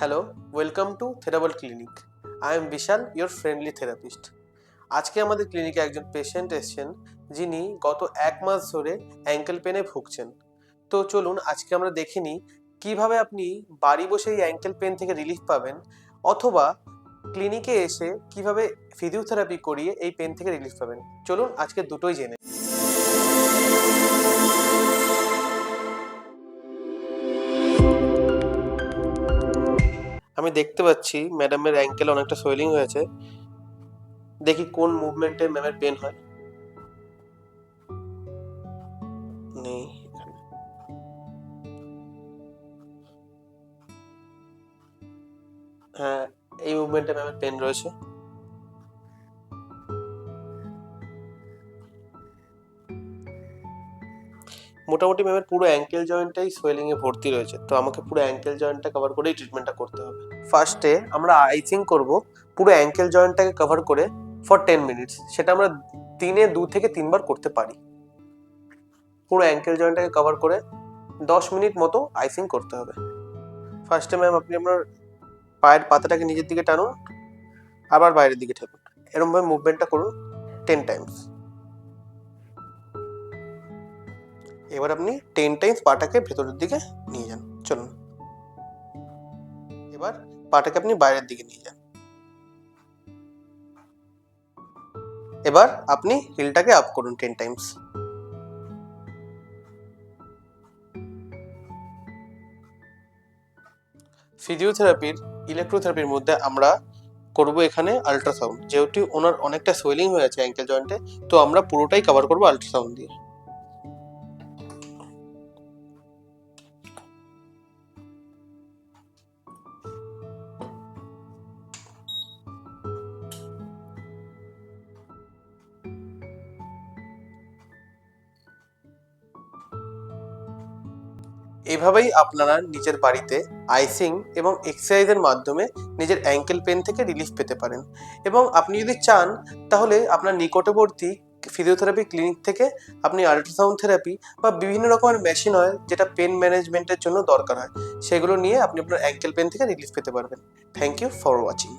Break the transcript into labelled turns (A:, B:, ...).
A: Hello, welcome to Therable clinic. I am Vishal, your friendly therapist. আজকে আমাদের ক্লিনিকে একজন পেশেন্ট এসেছেন যিনি গত 1 মাস ধরে অ্যাঙ্কেল পেনে ভুগছেন। তো চলুন আজকে আমরা দেখে নিই কীভাবে আপনি বাড়ি বসে এই অ্যাঙ্কেল পেন থেকে রিলিফ পাবেন, অথবা ক্লিনিকে এসে কিভাবে ফিজিওথেরাপি করিয়ে এই পেন থেকে রিলিফ পাবেন। চলুন আজকে দুটোই জেনে। আমি দেখতে পাচ্ছি ম্যাডামের অ্যাঙ্কেল অনেকটা সোয়েলিং হয়েছে। দেখি কোন মুভমেন্টে ম্যামের পেন হয়। নেই। হ্যাঁ, এই মুভমেন্টে ম্যামের পেন রয়েছে। মোটামুটি ম্যামের পুরো অ্যাঙ্কেল জয়েন্টটাই সোয়েলিং এ ভর্তি রয়েছে, তো আমাকে পুরো অ্যাঙ্কেল জয়েন্টটা কভার করেই ট্রিটমেন্টটা করতে হবে। ফার্স্টে আমরা আইসিং করব পুরো অ্যাঙ্কেল জয়েন্টটাকে কভার করে ফর 10 মিনিটস। সেটা আমরা দিনে 2 থেকে 3 বার করতে পারি। পুরো অ্যাঙ্কেল জয়েন্টটাকে কভার করে 10 মিনিট মতো আইসিং করতে হবে। ফার্স্টে ম্যাম আপনি আপনার পায়ের পাতাটাকে নিজের দিকে টানুন, আবার বাইরের দিকে ঠেকুন। এরকমভাবে মুভমেন্টটা করুন 10 টাইমস। এবার আপনি 10 টাইমস পাটাকে ভেতরের দিকে নিয়ে যান। চলুন, এবার পাটাকে আপনি বাইরের দিকে নিয়ে যান। এবার আপনি হিলটাকে আপ করুন 10 টাইমস। ফিজিওথেরাপির ইলেকট্রোথেরাপির মধ্যে আমরা করব এখানে আল্ট্রাসাউন্ড। যেহেতু ওনার অনেকটা সোয়েলিং হয়ে আছে অ্যাঙ্কেল জয়েন্টে, তো আমরা পুরোটাই কভার করব আল্ট্রাসাউন্ড দিয়ে। এভাবেই আপনারা নিজের বাড়িতে আইসিং এবং এক্সারসাইজের মাধ্যমে নিজের অ্যাঙ্কেল পেন থেকে রিলিফ পেতে পারেন। এবং আপনি যদি চান তাহলে আপনার নিকটবর্তী ফিজিওথেরাপি ক্লিনিক থেকে আপনি আল্ট্রাসাউন্ড থেরাপি বা বিভিন্ন রকমের মেশিন হয় যেটা পেন ম্যানেজমেন্টের জন্য দরকার হয়, সেগুলো নিয়ে আপনি আপনার অ্যাঙ্কেল পেন থেকে রিলিফ পেতে পারবেন। Thank you for watching.